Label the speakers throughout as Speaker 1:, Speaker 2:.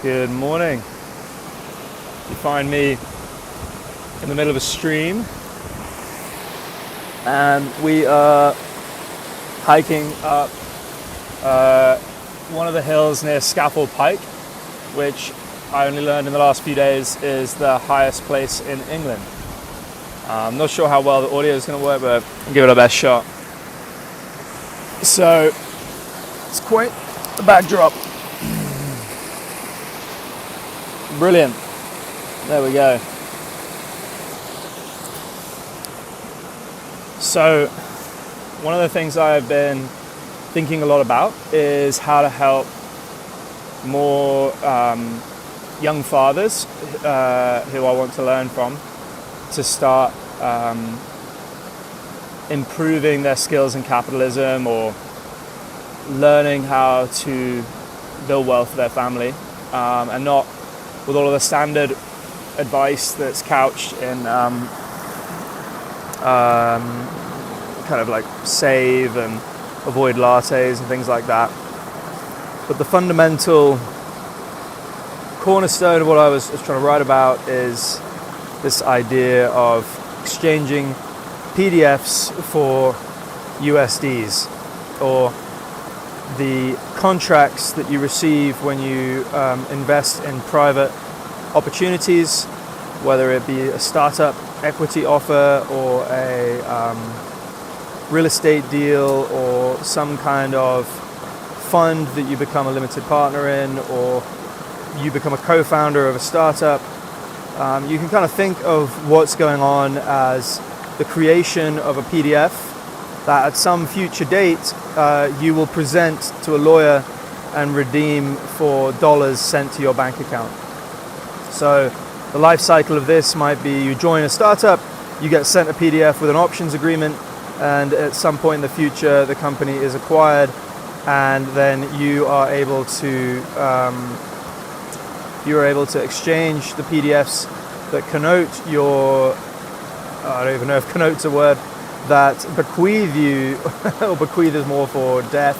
Speaker 1: Good morning. You find me in the middle of a stream, and we are hiking up one of the hills near Scaffold Pike, which I only learned in the last few days is the highest place in England. I'm not sure how well the audio is going to work, but I'll give it our best shot. So it's quite the backdrop. Brilliant. There we go. So one of the things I've been thinking a lot about is how to help more young fathers who I want to learn from to start improving their skills in capitalism or learning how to build wealth for their family, and not with all of the standard advice that's couched in kind of like save and avoid lattes and things like that. But the fundamental cornerstone of what I was trying to write about is this idea of exchanging PDFs for USDs, or the contracts that you receive when you invest in private opportunities, whether it be a startup equity offer or a real estate deal or some kind of fund that you become a limited partner in, or you become a co-founder of a startup. You can kind of think of what's going on as the creation of a PDF that at some future date you will present to a lawyer and redeem for dollars sent to your bank account. So the life cycle of this might be you join a startup, you get sent a PDF with an options agreement, and at some point in the future the company is acquired, and then you are able to exchange the PDFs that connote your, I don't even know if connote's a word, that bequeath you, or bequeath is more for death,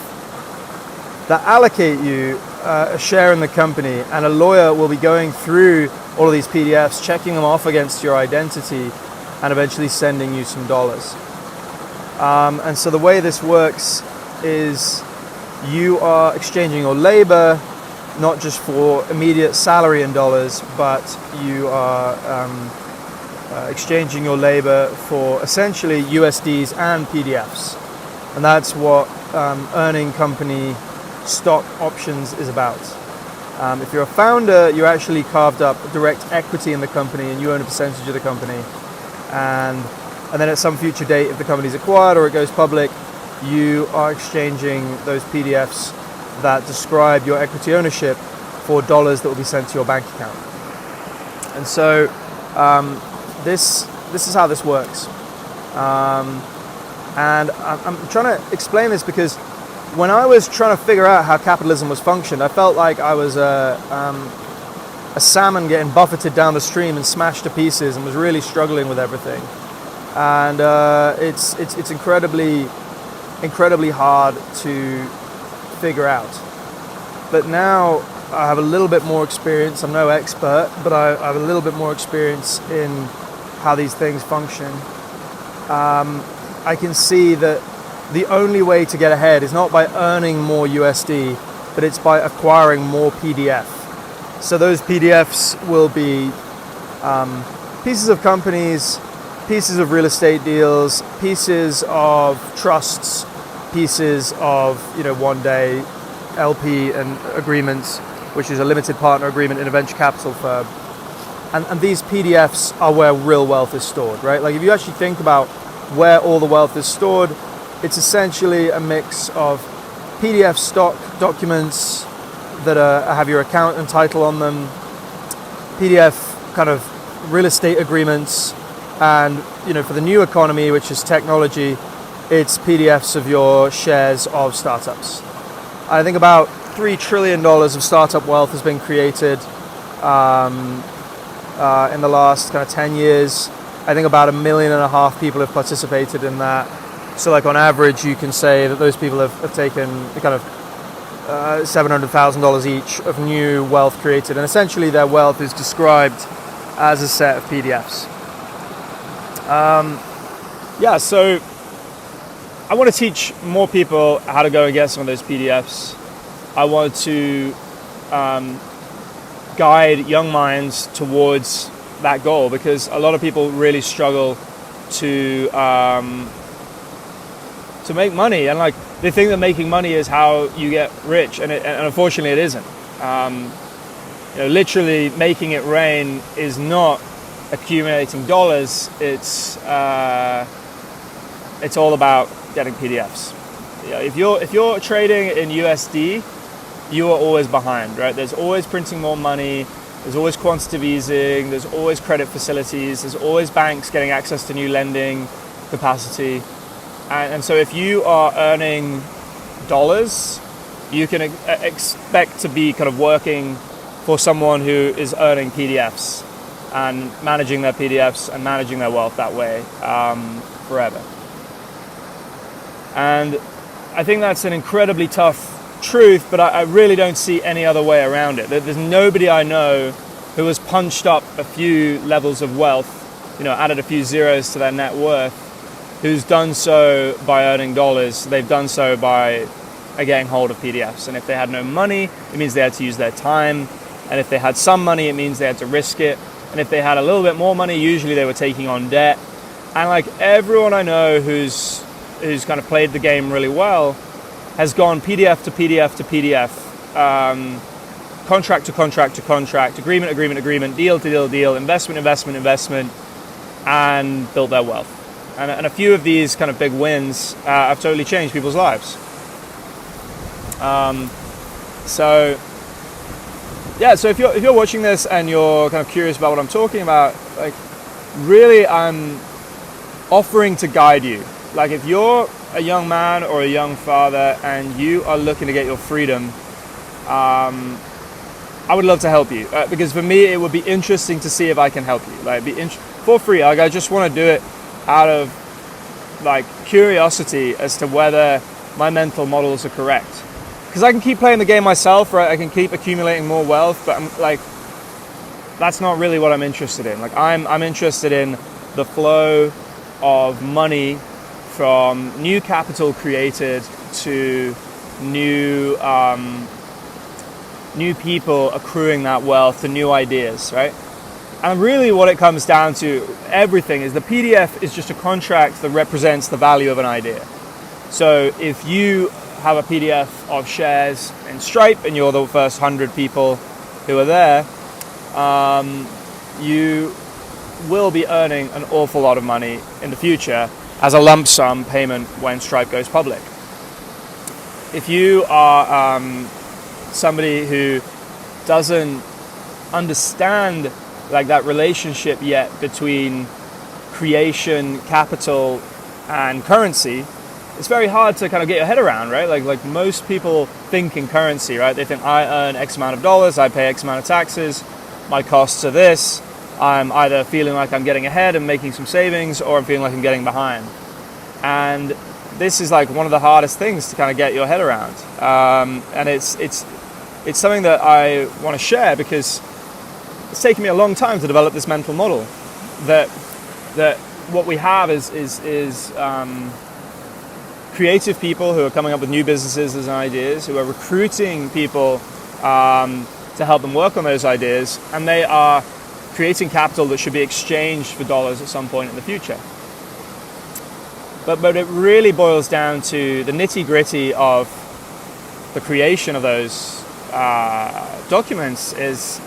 Speaker 1: that allocate you a share in the company, and a lawyer will be going through all of these PDFs, checking them off against your identity, and eventually sending you some dollars. And so the way this works is you are exchanging your labor, not just for immediate salary in dollars, but you are exchanging your labor for essentially USDs and PDFs. And that's what earning company stock options is about. If you're a founder, you actually carved up direct equity in the company and you own a percentage of the company. And then at some future date, if the company's acquired or it goes public, you are exchanging those PDFs that describe your equity ownership for dollars that will be sent to your bank account. And so this is how this works. And I'm trying to explain this because when I was trying to figure out how capitalism was functioned, I felt like I was a salmon getting buffeted down the stream and smashed to pieces, and was really struggling with everything. And it's incredibly hard to figure out. But now I have a little bit more experience. I'm no expert, but I have a little bit more experience in how these things function. I can see that the only way to get ahead is not by earning more USD, but it's by acquiring more PDF. So those PDFs will be pieces of companies, pieces of real estate deals, pieces of trusts, pieces of, one day LP and agreements, which is a limited partner agreement in a venture capital firm. And these PDFs are where real wealth is stored, right? Like if you actually think about where all the wealth is stored, it's essentially a mix of PDF stock documents that have your account and title on them, PDF kind of real estate agreements, and for the new economy, which is technology, it's PDFs of your shares of startups. I think about $3 trillion of startup wealth has been created in the last kind of 10 years. I think about 1.5 million people have participated in that. So like on average, you can say that those people have taken the kind of $700,000 each of new wealth created, and essentially their wealth is described as a set of PDFs. So I want to teach more people how to go and get some of those PDFs. I want to guide young minds towards that goal, because a lot of people really struggle to make money, and like they think that making money is how you get rich, and unfortunately it isn't. Literally making it rain is not accumulating dollars. It's all about getting PDFs. If you're trading in USD, you are always behind, right? There's always printing more money. There's always quantitative easing. There's always credit facilities. There's always banks getting access to new lending capacity. And so if you are earning dollars, you can expect to be kind of working for someone who is earning PDFs and managing their PDFs and managing their wealth that way forever. And I think that's an incredibly tough truth, but I really don't see any other way around it. There's nobody I know who has punched up a few levels of wealth, added a few zeros to their net worth, who's done so by earning dollars. They've done so by getting hold of PDFs. And if they had no money, it means they had to use their time. And if they had some money, it means they had to risk it. And if they had a little bit more money, usually they were taking on debt. And like everyone I know who's kind of played the game really well has gone PDF to PDF to PDF, contract to contract to contract, agreement, deal to deal, investment, and built their wealth. And a few of these kind of big wins have totally changed people's lives. So if you're watching this and you're kind of curious about what I'm talking about, like really I'm offering to guide you. Like if you're a young man or a young father and you are looking to get your freedom, I would love to help you, because for me it would be interesting to see if I can help you. Like for free. Like I just want to do it out of like curiosity as to whether my mental models are correct. Because I can keep playing the game myself, right? I can keep accumulating more wealth, but I'm like, that's not really what I'm interested in. Like I'm interested in the flow of money from new capital created to new people accruing that wealth, to new ideas, right? And really what it comes down to, everything is the PDF is just a contract that represents the value of an idea. So if you have a PDF of shares in Stripe and you're the first 100 people who are there, you will be earning an awful lot of money in the future as a lump sum payment when Stripe goes public. If you are somebody who doesn't understand like that relationship yet between creation, capital, and currency, it's very hard to kind of get your head around, right? Like most people think in currency, right? They think I earn X amount of dollars, I pay X amount of taxes, my costs are this. I'm either feeling like I'm getting ahead and making some savings, or I'm feeling like I'm getting behind. And this is like one of the hardest things to kind of get your head around. And it's something that I want to share because it's taken me a long time to develop this mental model. That what we have is creative people who are coming up with new businesses and ideas, who are recruiting people to help them work on those ideas, and they are creating capital that should be exchanged for dollars at some point in the future. But it really boils down to the nitty-gritty of the creation of those documents. It's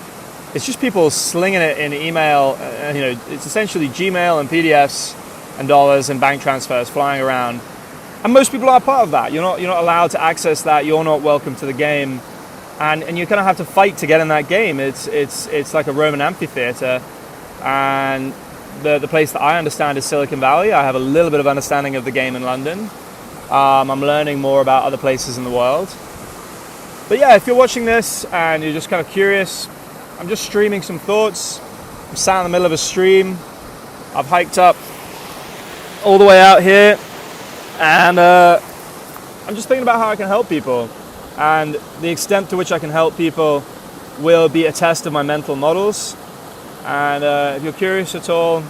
Speaker 1: just people slinging it in email. It's essentially Gmail and PDFs and dollars and bank transfers flying around. And most people are part of that. You're not allowed to access that. You're not welcome to the game. And you kind of have to fight to get in that game. It's like a Roman amphitheater, and the place that I understand is Silicon Valley. I have a little bit of understanding of the game in London. I'm learning more about other places in the world. But yeah, if you're watching this and you're just kind of curious, I'm just streaming some thoughts. I'm sat in the middle of a stream. I've hiked up all the way out here, and I'm just thinking about how I can help people. And the extent to which I can help people will be a test of my mental models. And if you're curious at all,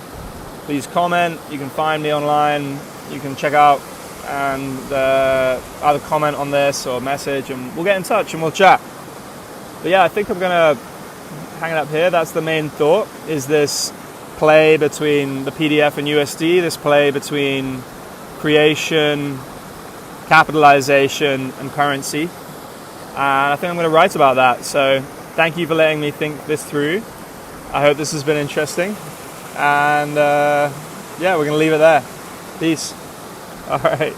Speaker 1: please comment. You can find me online. You can check out and either comment on this or message, and we'll get in touch and we'll chat. But yeah, I think I'm gonna hang it up here. That's the main thought, is this play between the PDF and USD, this play between creation, capitalization, and currency. And I think I'm going to write about that. So thank you for letting me think this through. I hope this has been interesting. And yeah, we're going to leave it there. Peace. All right.